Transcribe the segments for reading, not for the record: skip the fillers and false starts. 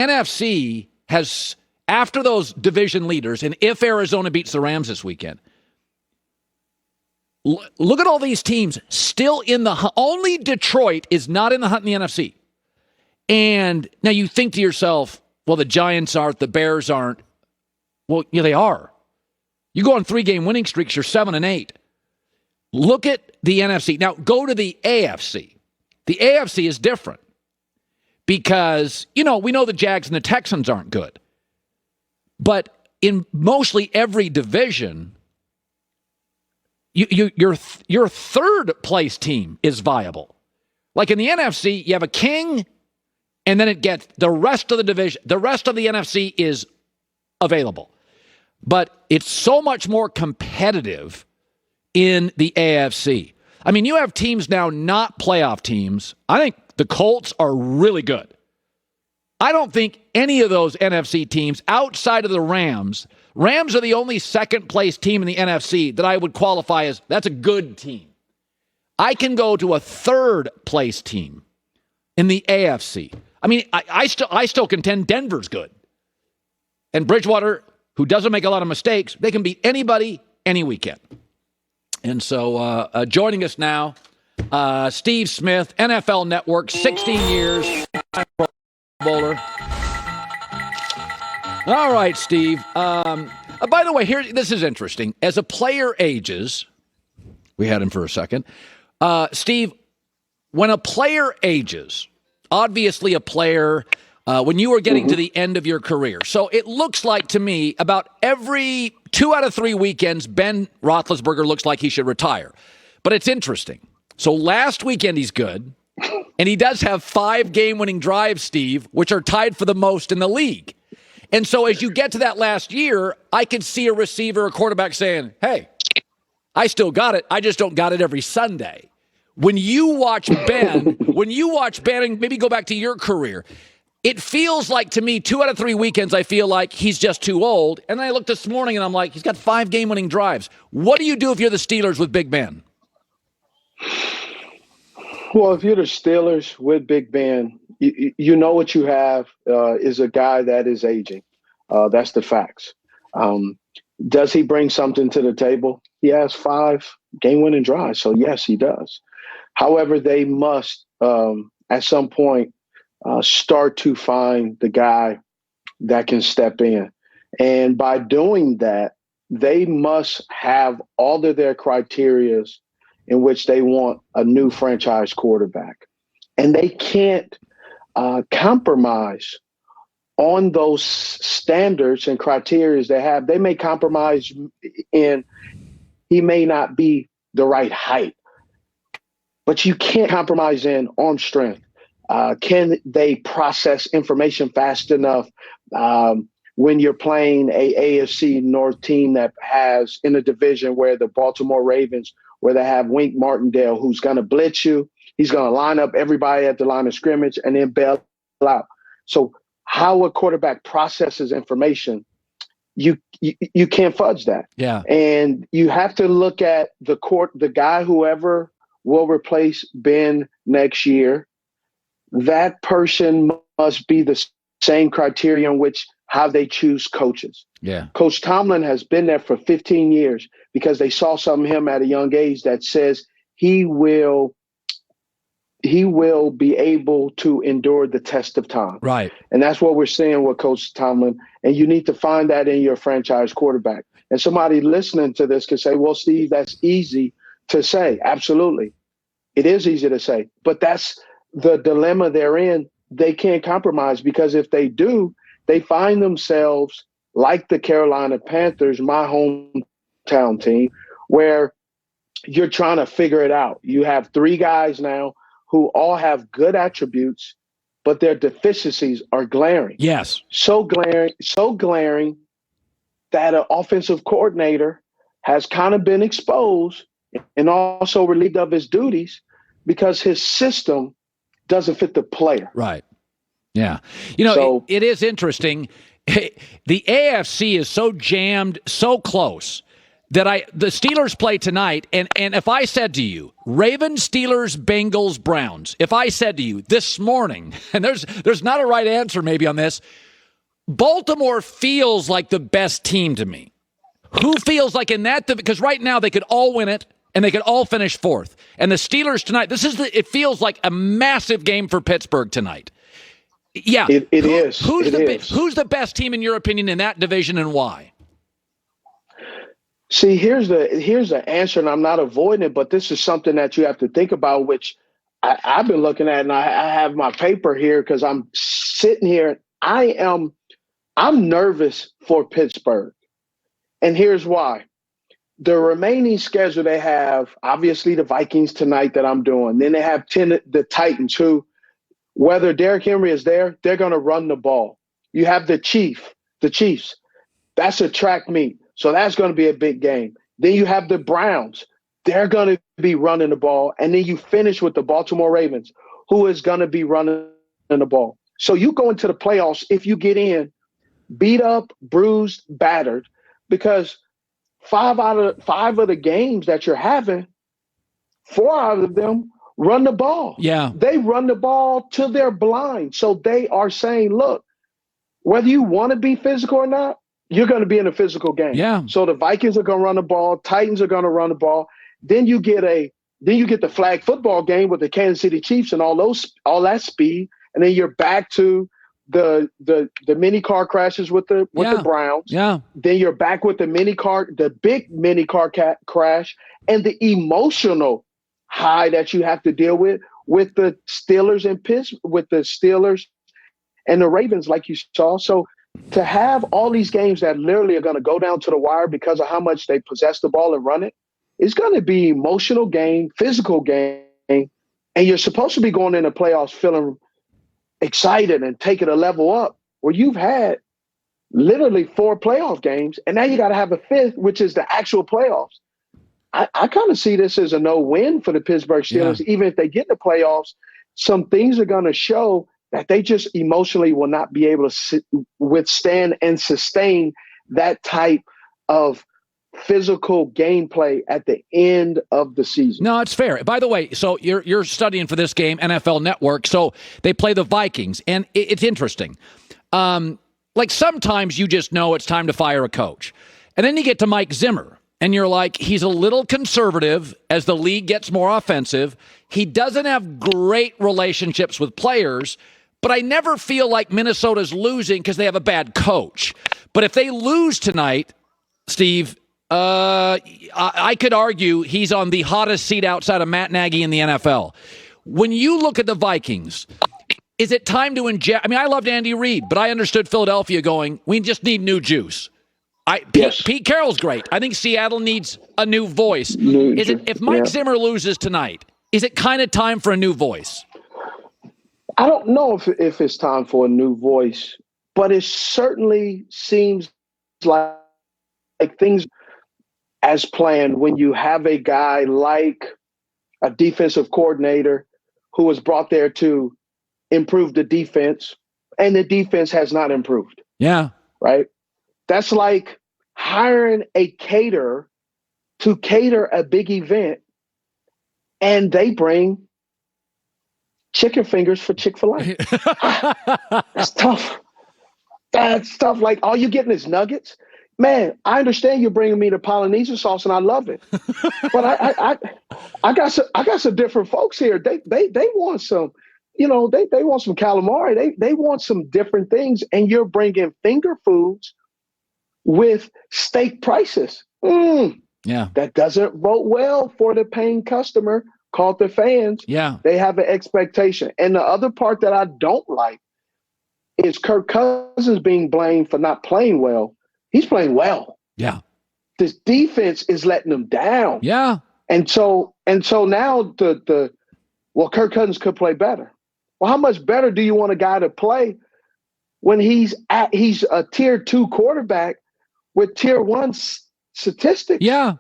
NFC has, after those division leaders, and if Arizona beats the Rams this weekend, look at all these teams still in the hunt. Only Detroit is not in the hunt in the NFC. And now you think to yourself, well, the Giants aren't, the Bears aren't. Well, yeah, they are. You go on 3-game winning streaks, you're 7-8. Look at the NFC. Now go to the AFC. The AFC is different because, we know the Jags and the Texans aren't good. But in mostly every division, your third place team is viable. Like in the NFC, you have a king, and then it gets the rest of the division. The rest of the NFC is available. But it's so much more competitive in the AFC. I mean, you have teams now, not playoff teams. I think the Colts are really good. I don't think any of those NFC teams outside of the Rams are the only second-place team in the NFC that I would qualify as that's a good team. I can go to a third-place team in the AFC. I mean, I still contend Denver's good. And Bridgewater, who doesn't make a lot of mistakes, they can beat anybody any weekend. And so joining us now, Steve Smith, NFL Network, 16 years, Pro Bowler. All right, Steve. By the way, this is interesting. As a player ages, we had him for a second. Steve, when a player ages, obviously a player, when you were getting to the end of your career. So it looks like to me about every 2 out of 3 weekends, Ben Roethlisberger looks like he should retire. But it's interesting. So last weekend he's good, and he does have 5 game-winning drives, Steve, which are tied for the most in the league. And so as you get to that last year, I could see a receiver or quarterback saying, hey, I still got it. I just don't got it every Sunday. When you watch Ben, and maybe go back to your career, it feels like to me 2 out of 3 weekends I feel like he's just too old. And then I looked this morning and I'm like, he's got 5 game-winning drives. What do you do if you're the Steelers with Big Ben? Well, if you're the Steelers with Big Ben, you know what you have is a guy that is aging. That's the facts. Does he bring something to the table? He has 5 game-winning drives, so yes, he does. However, they must, at some point, start to find the guy that can step in. And by doing that, they must have all of their criterias in which they want a new franchise quarterback. And they can't compromise on those standards and criteria they have. They may compromise in he may not be the right height, but you can't compromise in arm strength. Can they process information fast enough when you're playing a AFC North team that has in a division where the Baltimore Ravens, where they have Wink Martindale, who's going to blitz you. He's going to line up everybody at the line of scrimmage and then bail out. So how a quarterback processes information, you can't fudge that. Yeah. And you have to look at the guy, whoever will replace Ben next year, that person must be the same criteria in which how they choose coaches. Yeah. Coach Tomlin has been there for 15 years because they saw something in him at a young age that says he will be able to endure the test of time. Right. And that's what we're seeing with Coach Tomlin. And you need to find that in your franchise quarterback. And somebody listening to this could say, well, Steve, that's easy to say. Absolutely. It is easy to say. But that's the dilemma they're in. They can't compromise because if they do, they find themselves like the Carolina Panthers, my hometown team, where you're trying to figure it out. You have 3 guys now who all have good attributes, but their deficiencies are glaring. Yes. So glaring that an offensive coordinator has kind of been exposed and also relieved of his duties because his system doesn't fit the player. Right. Yeah. It is interesting. The AFC is so jammed, so close that the Steelers play tonight, and if I said to you, Ravens, Steelers, Bengals, Browns, if I said to you this morning, and there's not a right answer maybe on this, Baltimore feels like the best team to me. Who feels like in that, because right now they could all win it, and they could all finish fourth. And the Steelers tonight, it feels like a massive game for Pittsburgh tonight. Yeah. It is. Who's the best team in your opinion in that division, and why? See, here's the answer, and I'm not avoiding it, but this is something that you have to think about, which I've been looking at, and I have my paper here because I'm sitting here. I'm nervous for Pittsburgh, and here's why. The remaining schedule they have, obviously the Vikings tonight that I'm doing. Then they have the Titans, who, whether Derrick Henry is there, they're going to run the ball. You have the Chiefs. That's a track meet. So that's going to be a big game. Then you have the Browns. They're going to be running the ball. And then you finish with the Baltimore Ravens, who is going to be running the ball. So you go into the playoffs, if you get in, beat up, bruised, battered, because 5 of the games that you're having, 4 out of them run the ball. Yeah. They run the ball till they're blind. So they are saying, look, whether you want to be physical or not, you're going to be in a physical game. Yeah. So the Vikings are going to run the ball. Titans are going to run the ball. Then you get the flag football game with the Kansas City Chiefs and all that speed. And then you're back to the mini car crashes with the Browns. Yeah. Then you're back with the big mini car crash and the emotional high that you have to deal with the Steelers and the Ravens, like you saw. So to have all these games that literally are going to go down to the wire because of how much they possess the ball and run it, it's going to be emotional game, physical game, and you're supposed to be going into playoffs feeling excited and taking a level up where you've had literally 4 playoff games, and now you got to have a 5th, which is the actual playoffs. I kind of see this as a no-win for the Pittsburgh Steelers. Yeah. Even if they get in the playoffs, some things are going to show that they just emotionally will not be able to withstand and sustain that type of physical gameplay at the end of the season. No, it's fair. By the way, so you're studying for this game, NFL Network. So they play the Vikings, and it's interesting. Like sometimes you just know it's time to fire a coach. And then you get to Mike Zimmer, and you're like, he's a little conservative as the league gets more offensive. He doesn't have great relationships with players, but I never feel like Minnesota's losing because they have a bad coach. But if they lose tonight, Steve, I could argue he's on the hottest seat outside of Matt Nagy in the NFL. When you look at the Vikings, is it time to inject? I mean, I loved Andy Reid, but I understood Philadelphia going, we just need new juice. Yes. Pete Carroll's great. I think Seattle needs a new voice. If Mike Zimmer loses tonight, is it kind of time for a new voice? I don't know if it's time for a new voice, but it certainly seems like things as planned when you have a guy like a defensive coordinator who was brought there to improve the defense, and the defense has not improved. Yeah. Right? That's like hiring a caterer to cater a big event, and they bring chicken fingers for Chick-fil-A. That's tough. That's tough. Like, all you getting is nuggets? Man, I understand you're bringing me the Polynesian sauce, and I love it. But I got some different folks here. They want some, they want some calamari. They want some different things, and you're bringing finger foods with steak prices. Yeah, that doesn't vote well for the paying customer called the fans. Yeah, they have an expectation. And the other part that I don't like is Kirk Cousins being blamed for not playing well. He's playing well. Yeah. This defense is letting them down. Yeah. And so now Kirk Cousins could play better. Well, how much better do you want a guy to play when he's a tier 2 quarterback with tier 1 statistics? Yeah.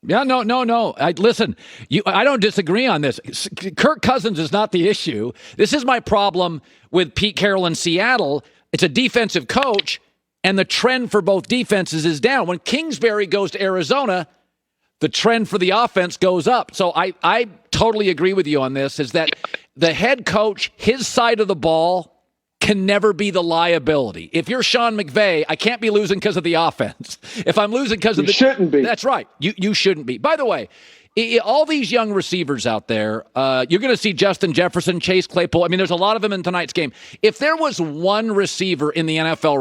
Yeah, no. Listen, I don't disagree on this. Kirk Cousins is not the issue. This is my problem with Pete Carroll in Seattle. It's a defensive coach. And the trend for both defenses is down. When Kingsbury goes to Arizona, the trend for the offense goes up. So I totally agree with you on this, is that the head coach, his side of the ball can never be the liability. If you're Sean McVay, I can't be losing because of the offense. If I'm losing because of you shouldn't be. That's right. You shouldn't be. By the way, all these young receivers out there, you're going to see Justin Jefferson, Chase Claypool. I mean, there's a lot of them in tonight's game. If there was one receiver in the NFL